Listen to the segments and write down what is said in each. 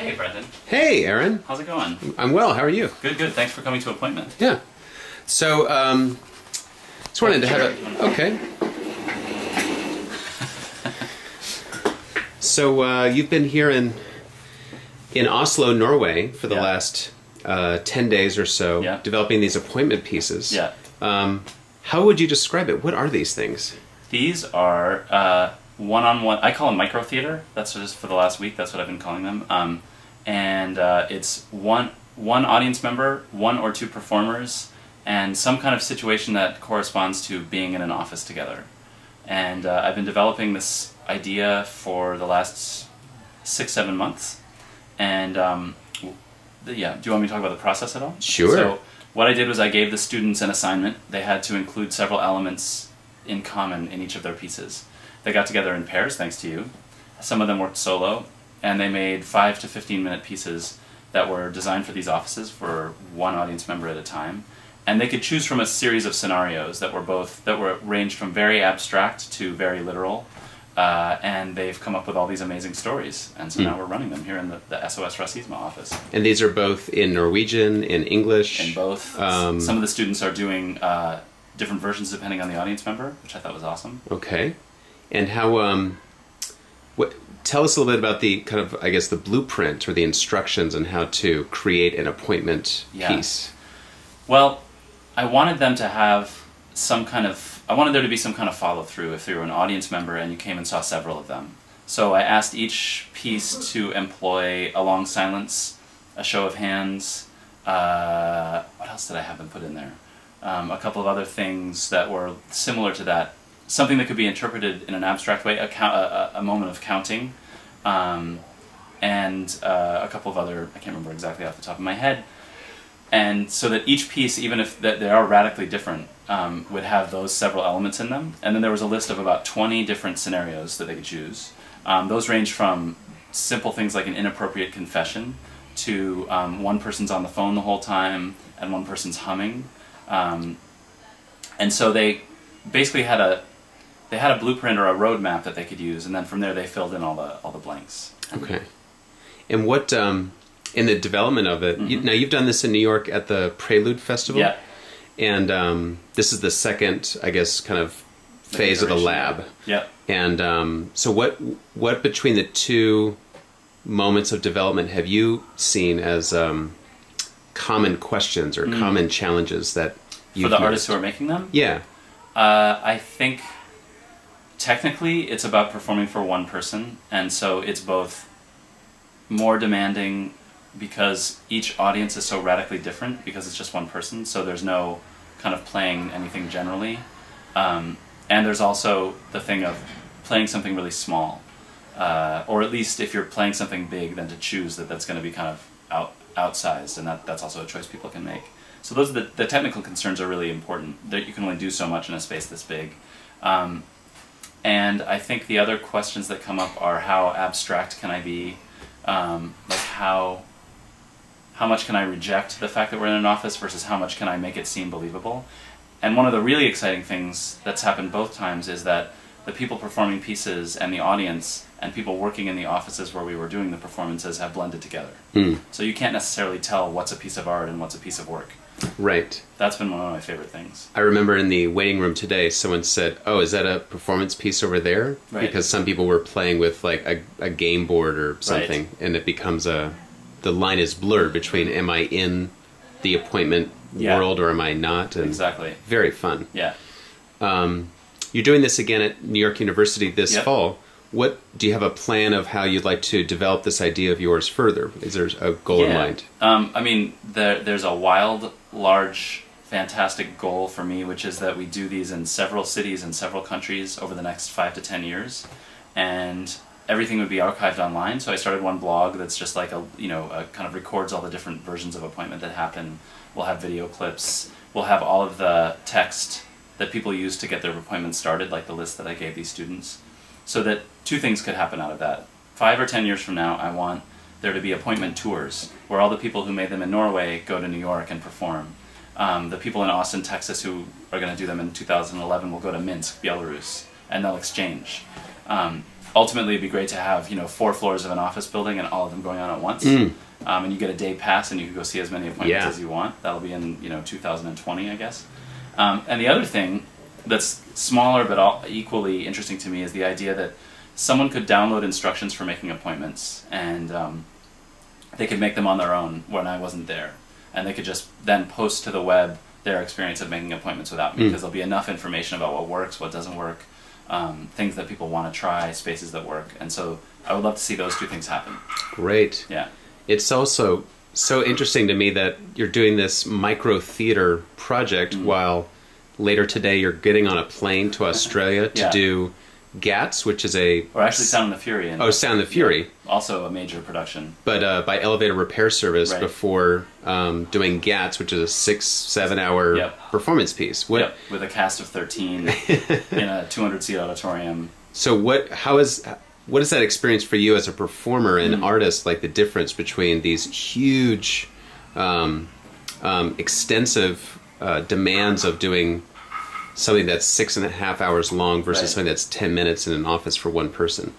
Hey, Brendan. Hey, Aaron. How's it going? I'm well. How are you? Good, good. Thanks for coming to Appointment. Yeah. So, just wanted to have a... Okay. So, you've been here in Oslo, Norway for the last 10 days or so, developing these appointment pieces. Yeah. How would you describe it? What are these things? These are one-on-one... I call them micro theater. That's just for the last week. That's what I've been calling them. It's one audience member, one or two performers, and some kind of situation that corresponds to being in an office together. And I've been developing this idea for the last 6-7 months. And yeah, do you want me to talk about the process at all? Sure. So what I did was I gave the students an assignment. They had to include several elements in common in each of their pieces. They got together in pairs, thanks to you. Some of them worked solo, and they made 5 to 15-minute pieces that were designed for these offices for one audience member at a time. And they could choose from a series of scenarios that were ranged from very abstract to very literal. And they've come up with all these amazing stories. And so now we're running them here in the SOS Racisme office. And these are both in Norwegian, in English? In both. Some of the students are doing different versions depending on the audience member, which I thought was awesome. Okay. And how... tell us a little bit about the kind of, I guess, the blueprint or the instructions on how to create an appointment piece. Well, I wanted them to have some kind of, I wanted there to be some kind of follow-through if you were an audience member and you came and saw several of them. So I asked each piece to employ a long silence, a show of hands, what else did I have them put in there? A couple of other things that were similar to that. Something that could be interpreted in an abstract way, a moment of counting, and a couple of other, I can't remember exactly off the top of my head. And so that each piece, even if they are radically different, would have those several elements in them. And then there was a list of about 20 different scenarios that they could choose. Those range from simple things like an inappropriate confession to one person's on the phone the whole time and one person's humming. And so they basically had a blueprint or a roadmap that they could use, and then from there they filled in all the blanks. Okay. And what in the development of it? Now you've done this in New York at the Prelude Festival. Yeah. And this is the second, I guess, kind of phase of the lab. Yeah. And so what between the two moments of development have you seen as common questions or common challenges that you've for the artists who are making them? Yeah. I think technically it's about performing for one person, and so it's both more demanding because each audience is so radically different because it's just one person, so there's no kind of playing anything generally. And there's also the thing of playing something really small, or at least if you're playing something big, then to choose that's going to be kind of outsized, and that's also a choice people can make. So those are the technical concerns are really important, that you can only do so much in a space this big. And I think the other questions that come up are how abstract can I be, like how much can I reject the fact that we're in an office versus how much can I make it seem believable. And one of the really exciting things that's happened both times is that the people performing pieces and the audience and people working in the offices where we were doing the performances have blended together. So you can't necessarily tell what's a piece of art and what's a piece of work. Right. That's been one of my favorite things. I remember in the waiting room today, someone said, "Oh, is that a performance piece over there?" Right. Because some people were playing with like a game board or something, and it becomes the line is blurred between am I in the appointment world or am I not? And exactly. Very fun. Yeah. You're doing this again at New York University this fall. What do you have a plan of how you'd like to develop this idea of yours further? Is there a goal in mind? I mean, there's a wild, large, fantastic goal for me, which is that we do these in several cities and several countries over the next 5 to 10 years, and everything would be archived online. So I started one blog that's just like a kind of records all the different versions of appointment that happen. We'll have video clips. We'll have all of the text that people use to get their appointments started, like the list that I gave these students. So that two things could happen out of that. 5 or 10 years from now, I want there to be appointment tours where all the people who made them in Norway go to New York and perform. The people in Austin, Texas who are going to do them in 2011 will go to Minsk, Belarus, and they'll exchange. ultimately it'd be great to have 4 floors of an office building and all of them going on at once. And you get a day pass and you can go see as many appointments as you want. That'll be in 2020, I guess. And the other thing that's smaller but equally interesting to me is the idea that someone could download instructions for making appointments, and they could make them on their own when I wasn't there. And they could just then post to the web their experience of making appointments without me, because there'll be enough information about what works, what doesn't work, things that people want to try, spaces that work. And so I would love to see those 2 things happen. Great. Yeah. It's also so interesting to me that you're doing this micro theater project while later today you're getting on a plane to Australia to do GATS, which is or actually Sound and the Fury. Sound and the Fury. Also a major production. But by Elevator Repair Service before doing GATS, which is a 6-7 hour performance piece. With a cast of 13 in a 200-seat auditorium. So what is that experience for you as a performer and artist, like the difference between these huge, extensive demands of doing something that's 6.5 hours long versus something that's 10 minutes in an office for one person?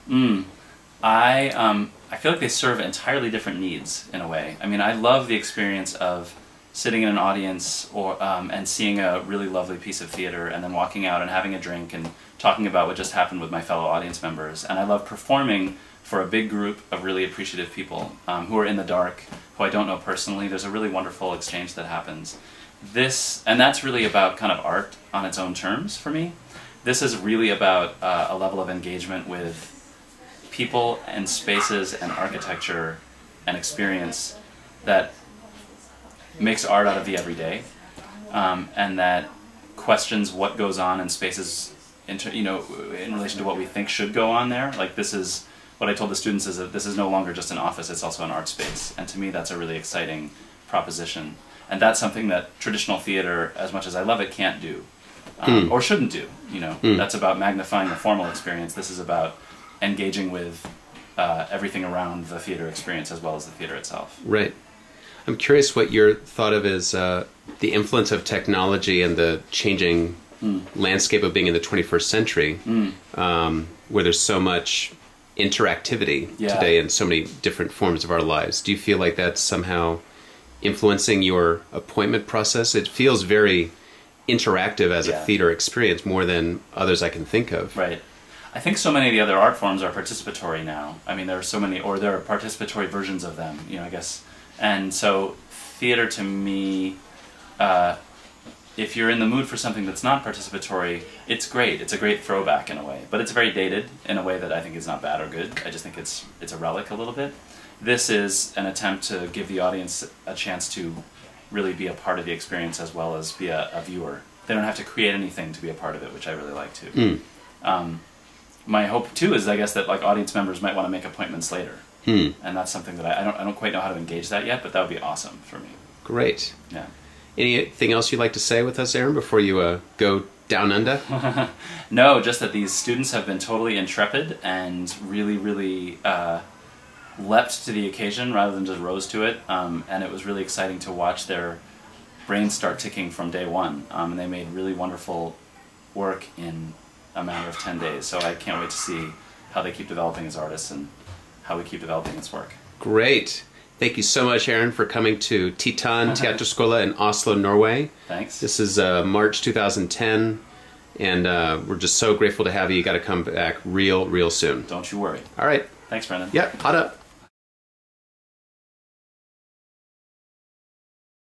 I feel like they serve entirely different needs in a way. I mean, I love the experience of sitting in an audience and seeing a really lovely piece of theater and then walking out and having a drink and talking about what just happened with my fellow audience members. And I love performing for a big group of really appreciative people who are in the dark, who I don't know personally. There's a really wonderful exchange that happens. And that's really about kind of art on its own terms for me. This is really about a level of engagement with people and spaces and architecture and experience that makes art out of the everyday, and that questions what goes on in spaces in relation to what we think should go on there. Like, this is what I told the students, is that this is no longer just an office, it's also an art space. And to me that's a really exciting proposition. And that's something that traditional theater, as much as I love it, can't do. Or shouldn't do. That's about magnifying the formal experience. This is about engaging with everything around the theater experience as well as the theater itself. Right. I'm curious what your thought of is the influence of technology and the changing landscape of being in the 21st century, where there's so much interactivity today in so many different forms of our lives. Do you feel like that's somehow influencing your appointment process? It feels very interactive as a theater experience, more than others I can think of. Right. I think so many of the other art forms are participatory now. I mean, there are so many, or there are participatory versions of them, I guess. And so theater to me, if you're in the mood for something that's not participatory, it's great. It's a great throwback in a way. But it's very dated in a way that I think is not bad or good. I just think it's a relic a little bit. This is an attempt to give the audience a chance to really be a part of the experience as well as be a viewer. They don't have to create anything to be a part of it, which I really like too. My hope too is, I guess, that like audience members might want to make appointments later. And that's something that I don't quite know how to engage that yet, but that would be awesome for me. Great. Yeah. Anything else you'd like to say with us, Aaron, before you go down under? No, just that these students have been totally intrepid and really, really leapt to the occasion rather than just rose to it. And it was really exciting to watch their brains start ticking from day one. And they made really wonderful work in a matter of 10 days. So I can't wait to see how they keep developing as artists and how we keep developing its work. Great. Thank you so much, Aaron, for coming to Titan Teaterskole in Oslo, Norway. Thanks. This is March 2010, and we're just so grateful to have you. You got to come back real soon. Don't you worry. All right. Thanks, Brendan. Yeah, hot up.